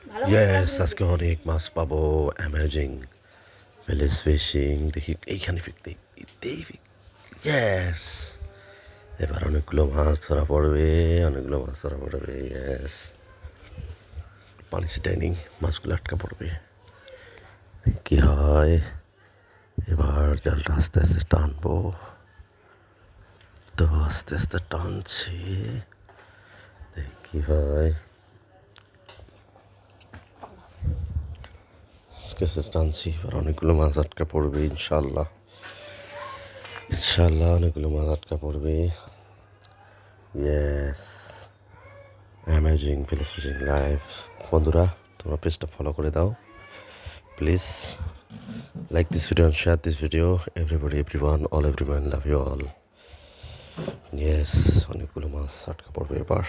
Yes আজকে অনেক মাছ পাবো অ্যামেজিং ভিলেজ ফিশিং দেখি এইখানে ফিরতে ইয়েস এবার অনেকগুলো মাছ ধরা পড়বে ইয়েস পানি ছিটাইনি মাছগুলো আটকা পড়বে কি হয় এবার জালটা আস্তে আস্তে টানবো তো আস্তে আস্তে টানছি দেখি কি হয় টানছি এবার অনেকগুলো মাছ আটকা পড়বে ইনশাল্লাহ অনেকগুলো মাছ আটকা পড়বে yes amazing village fishing live বন্ধুরা তোমরা পেজটা ফলো করে দাও please like this video and share this video everybody everyone all everyone love you all yes অনেকগুলো মাছ আটকা পড়বে এবার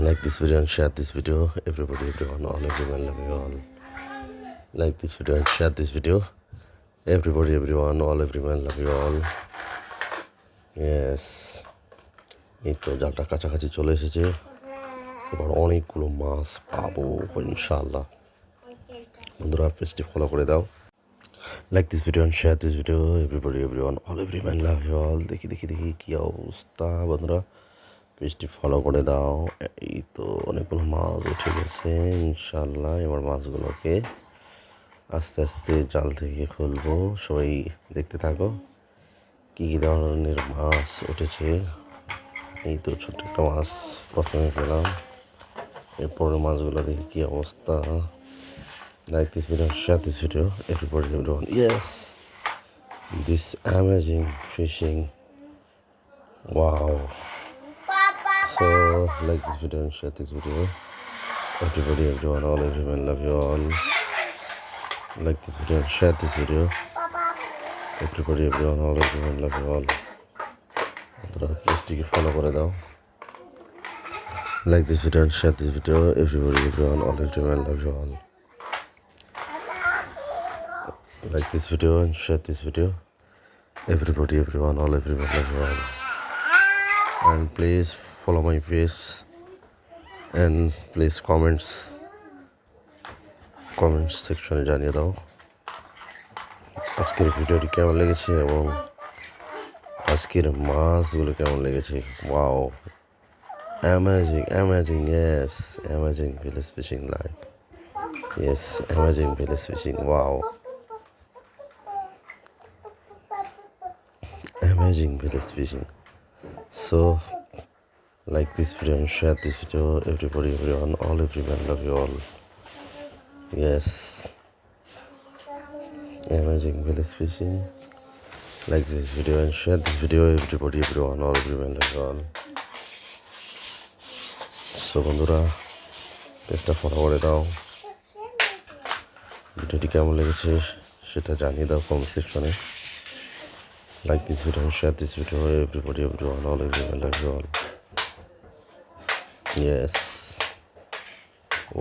like this video and share this video everybody everyone all everyone love you all like this video and share this video everybody everyone all everyone love you all yes এই তো জালটা কাছাকাছি চলে এসেছে এবার অনেকগুলো মাছ পাবো ইনশাআল্লাহ বন্ধুরা পেজটি ফলো করে দাও like this video and share this video everybody everyone all everyone love you all দেখি কি অবস্থা বন্ধুরা পেজটি ফলো করে দাও এই তো অনেকগুলো মাছ উঠে গেছে ইনশাআল্লাহ এবার মাছগুলোকে আস্তে আস্তে জাল থেকে খুলবো সবাই দেখতে থাকো কী ধরনের মাছ উঠেছে এই তো ছোট্ট একটা মাছ প্রথমে পেলাম এরপরের মাছগুলো দেখি কী অবস্থা like this video share this video everybody everyone yes this amazing fishing wow so like this video and share this video everybody everyone all everyone love you all like this video and share this video everybody everyone all everyone love you all প্লিজটিকে follow করে দাও like this video and share this video everybody everyone all everyone love you all like this video and share this video everybody everyone all everyone love you all and please follow my face and please comments সেকশনে জানিয়ে দাও আজকের ভিডিওটি কেমন লেগেছে এবং আজকের মাছগুলো কেমন লেগেছে wow amazing yes amazing village fishing live yes amazing village fishing wow amazing village fishing so like this video and share this video everybody everyone all everyone love you all yes amazing village fishing like this video and share this video everybody everyone all everyone love you all so বন্ধুরা পেজটা follow করে দাও ভিডিওটি কেমন লেগেছে সেটা জানিয়ে দাও কমেন্ট সেকশনে like this video and share this video everybody everyone all everyone love you all yes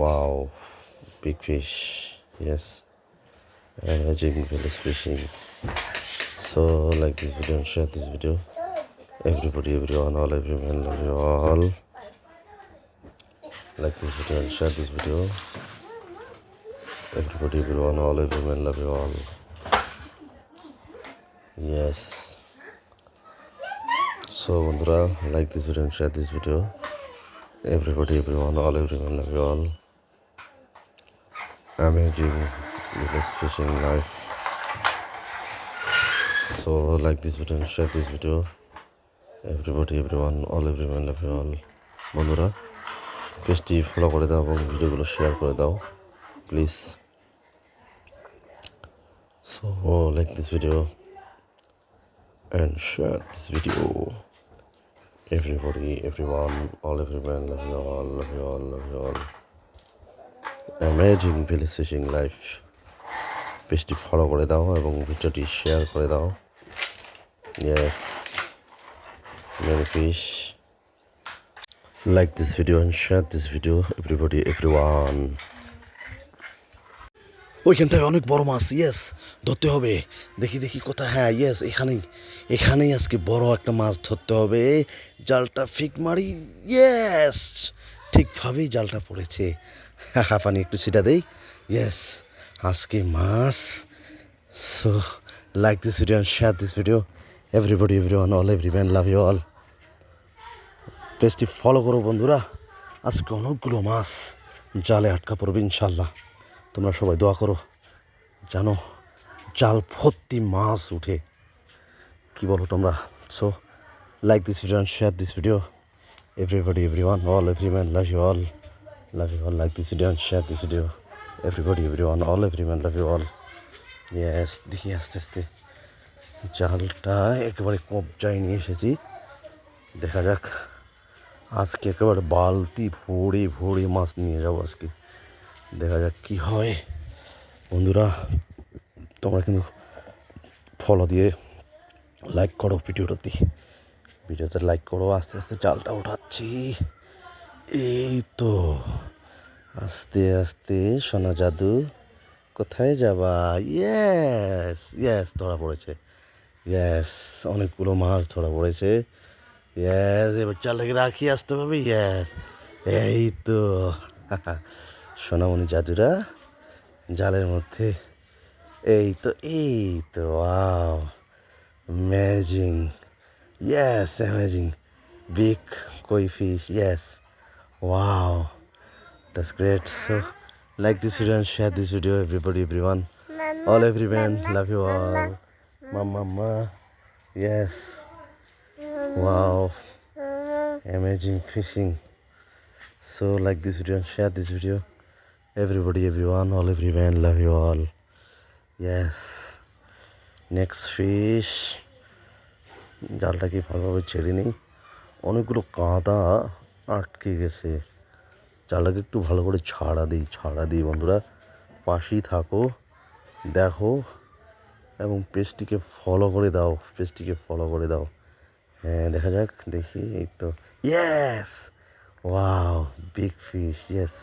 wow big fish yes amazing village fishing so like this video and share this video everybody everyone all everyone love you all like this video and share this video everybody everyone all everyone love you all yes so বন্ধুরা like this video and share this video everybody everyone all everyone love you all amazing village fishing life so like this video and share this video everybody everyone all everyone love you all বন্ধুরা পেজটি follow করে দাও এবং ভিডিওগুলো share করে দাও please so like this video and share this video everybody everyone all everyone love you all love you all love you all amazing village fishing life পেজটি follow করে দাও এবং ভিডিওটি শেয়ার করে দাও yes many fish like this video and share this video everybody everyone ওইখানটায় অনেক বড় মাছ yes ধরতে হবে দেখি কোথায় হ্যাঁ ইয়েস এখানেই আজকে বড় একটা মাছ ধরতে হবে জালটা ফিক মারি ইয়েস ঠিকভাবেই জালটা পড়েছে। পানি একটু ছিটা দেই। ইয়েস, আজকে মাছ। So like this video and share this video. Everybody, everyone, all everyman, love you all. পেজটি ফলো করো বন্ধুরা। আজকে অনেকগুলো মাছ জালে আটকা পড়বে ইনশাল্লাহ। তোমরা সবাই দোয়া করো জানো জাল ভর্তি মাছ উঠে। কি বলো তোমরা? So like this video and share this video. Everybody, everyone, all, everyone, love you all. Love you all. Like this video and share this video. Everybody, everyone, all, everyone, love you all. Yes, দেখি আস্তে আস্তে জালটা একেবারে কবজায় নিয়ে এসেছি। দেখা যাক, আজকে একেবারে বালতি ভরে ভরে মাছ নিয়ে যাবো আজকে। দেখা যাক কি হয়। বন্ধুরা, তোমরা কিন্তু ফলো দিয়ে লাইক করো ভিডিওতে লাইক করো। আস্তে আস্তে জালটা ওঠাচ্ছি। এই তো আস্তে আস্তে। সোনা জাদু কোথায় যাবা? ইয়েস ইয়েস, ধরা পড়েছে। ইয়েস, অনেকগুলো মাছ ধরা পড়েছে। ইয়েস, এবার জালটাকে রাখি আসতে হবে। ইয়েস, এই তো সোনামণি জাদুরা জালের মধ্যে। এই তো wow, amazing. Yes, amazing big koi fish. Yes, wow, that's great. So like this video and share this video. Everybody, everyone, all, everyone, love you all. Mama, yes, wow, amazing fishing. So like this video and share this video. Everybody, everyone, all, everyone, love you all. Yes, next fish. জালটাকে ভালোভাবে ছেড়ে নিই। অনেকগুলো কাদা আটকে গেছে। জালটাকে একটু ভালো করে ছাড়া দিই বন্ধুরা। পাশেই থাকো, দেখো এবং পেজটিকে ফলো করে দাও। হ্যাঁ, দেখা যাক, দেখি। এই তো, yes, wow, big fish. Yes,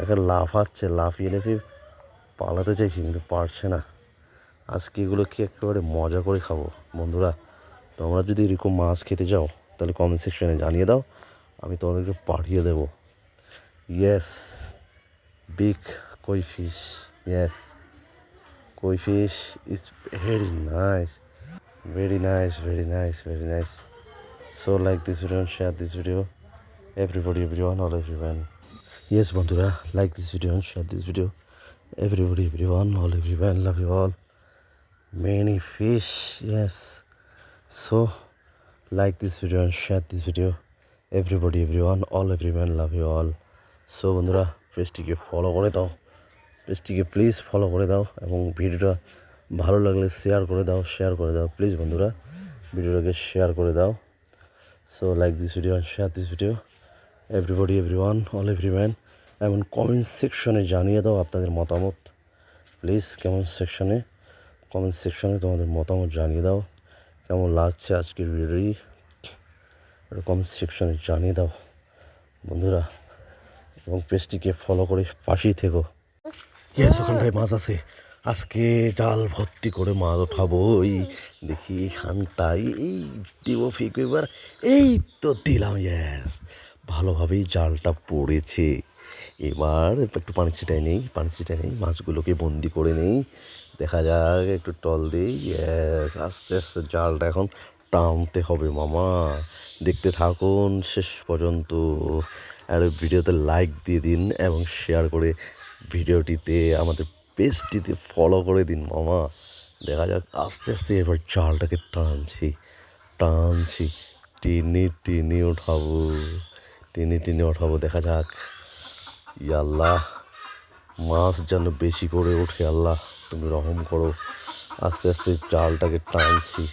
এখন লাফিয়ে পালাতে চাইছি কিন্তু পারছে না। আজকে এগুলোকে একেবারে মজা করে খাবো বন্ধুরা। তোমরা যদি এরকম মাছ খেতে চাও তাহলে কমেন্ট সেকশনে জানিয়ে দাও, আমি তোমাদেরকে পাঠিয়ে দেবো। Yes, big koi fish. Yes, koi fish is very nice. So like this video and share this video. Everybody, everyone, all, everyone. Yes বন্ধুরা, like this video and share this video. Everybody, everyone, all, everyone, love you all. Many fish. Yes, so like this video and share this video. Everybody, everyone, all, everyone, love you all. So বন্ধুরা, পেজটিকে follow করে দাও, please follow করে দাও এবং ভিডিওটা ভালো লাগলে শেয়ার করে দাও প্লিজ বন্ধুরা, ভিডিওটাকে শেয়ার করে দাও। So like this video and share this video. Everybody, everyone, all, everyman. এবং কমেন্ট সেকশনে জানিয়ে দাও আপনাদের মতামত প্লিজ। কমেন্ট সেকশনে তোমাদের মতামত জানিয়ে দাও, কেমন লাগছে আজকের ভিডিওটি, কমেন্ট সেকশনে জানিয়ে দাও বন্ধুরা। এবং পেজটিকে ফলো করে পাশেই থেকো। ইয়েস, ওখানটায় মাছ আছে। আজকে জাল ভর্তি করে মাছ ওঠাবো। এই দেখি এখানটায়, এই দিব ফিক এবার। এই তো দিলাম। ইয়েস, ভালোভাবেই জালটা পড়েছে। এবার একটু পানি ছিটাই নেই, মাছগুলোকে বন্দি করে নেই। দেখা যাক, একটু টল দিই। ইয়েস, আস্তে আস্তে জালটা এখন টানতে হবে মামা। দেখতে থাকুন শেষ পর্যন্ত। আর ভিডিওতে লাইক দিয়ে দিন এবং শেয়ার করে ভিডিওটিতে আমাদের পেজটিতে ফলো করে দিন মামা। দেখা যাক, আস্তে আস্তে এবার জালটাকে টানছি। টেনে ওঠাবো। দেখা যাক, আল্লাহ, মাছ যেন বেশি করে ওঠে। আল্লাহ তুমি রহম করো। আস্তে আস্তে জালটাকে টানছি।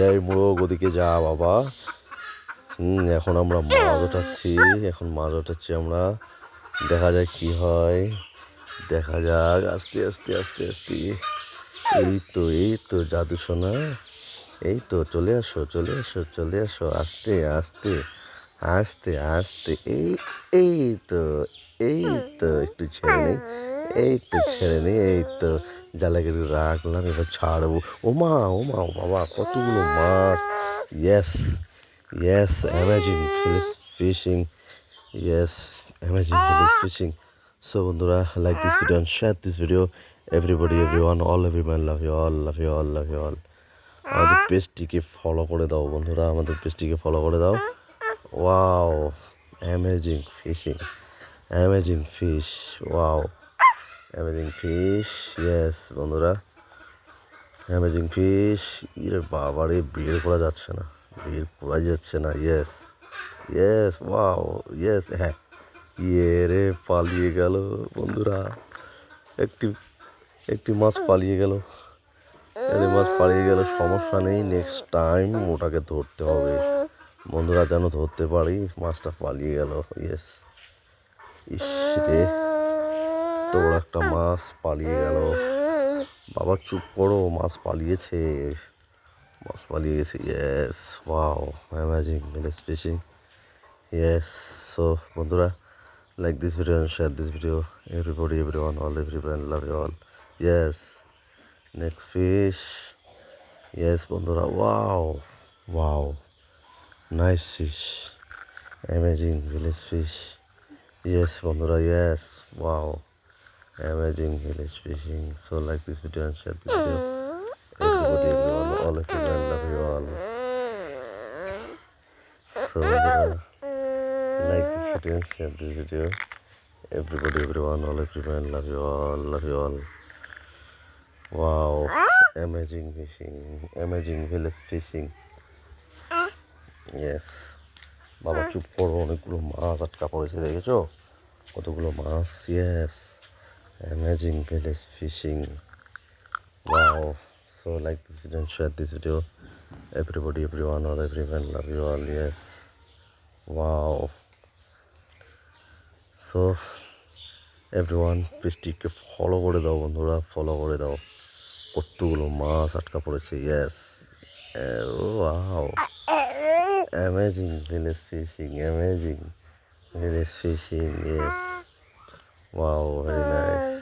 এই মোড়ক ওদিকে যা বাবা। এখন আমরা মাছ ওঠাচ্ছি আমরা। দেখা যাক কি হয়, দেখা যাক। আস্তে আস্তে। এই তো জাদু সোনা, এই তো চলে আসো। আস্তে আস্তে। এই তো একটু ছেড়ে নেই। এই তো জালাকে রাখলাম, এবার ছাড়বো। ওমা বাবা, কতগুলো মাছ। Yes, amazing fishing. Yes, amazing village fishing. So বন্ধুরা, like this video and share this video. Everybody, everyone, all everyone, love you all, love you all, love you all. আমাদের পেজটিকে ফলো করে দাও বন্ধুরা, আমাদের পেজটিকে ফলো করে দাও। Wow, amazing fishing, amazing fish, wow, amazing fish. Yes বন্ধুরা, অ্যামেজিং ফিশ। ইরে বাবারে, বের করা যাচ্ছে না, বের করা যাচ্ছে না। ইয়েস ইয়েস, ওয়াও, ইয়েস, হ্যাঁ, ইয়ে রে, পালিয়ে গেল বন্ধুরা, একটি একটি মাছ পালিয়ে গেল, একটি মাছ পালিয়ে গেল। সমস্যা নেই, নেক্সট টাইম ওটাকে ধরতে হবে বন্ধুরা, যেন ধরতে পারি। মাছটা পালিয়ে গেল। ইয়েস, ইস রে, তো বড় একটা মাছ পালিয়ে গেল। বাবা চুপ করো, মাছ পালিয়েছে, মাছ পালিয়ে গেছে। Yes, wow, amazing village fishing. Yes, so বন্ধুরা, like this video and share this video. Everybody, everyone, all everyone, love you all. Yes, next fish. Yes বন্ধুরা, wow, wow, nice fish, amazing village fish. Yes বন্ধুরা, yes, wow, amazing village fishing. So like this video and share this video. Everybody, everyone, all everyone, love you all. So bondura, like this video and share this video. Everybody, everyone, all everyone, love you all, love you all. Wow, amazing fishing, amazing village fishing. Yes, বাবা চুপ করো, অনেকগুলো মাছ আটকা পড়েছে, দেখেছো কতগুলো মাছ। Yes, amazing village fishing. Wow, so like this video and share this video. Everybody, everyone, all everyone, love you all. Yes, wow. So everyone, পেজটিকে ফলো করে দাও বন্ধুরা, ফলো করে দাও। কতগুলো মাছ আটকা পড়েছে। Yes, wow, amazing village fishing, amazing village fishing. Yes, wow, very nice.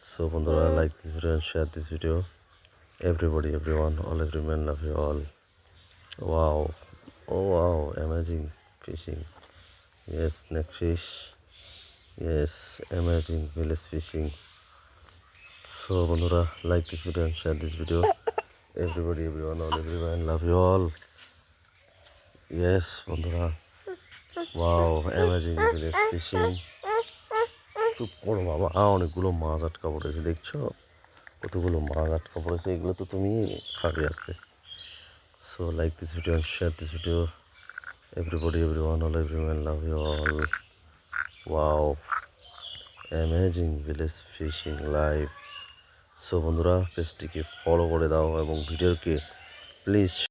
So bondura, like this video and share this video. Everybody, everyone, all everyone, love you all. Wow, oh wow, amazing fishing. Yes, next fish. Yes, amazing village fishing. So bondura, like this video and share this video. Everybody, everyone, all everyone, love you all. Yes বন্ধুরা, wow, amazing village fishing. চুপ করো বাবা, অনেকগুলো মাছ আটকা পড়েছে, দেখছো কতগুলো মাছ আটকা পড়েছে, এগুলো তো তুমি খাবে আস্তে আস্তে। So like this video and share this video. Everybody, everyone, all everyone, love you all. Wow, amazing village fishing live. So বন্ধুরা, পেজটিকে ফলো করে দাও এবং ভিডিওকে প্লিজ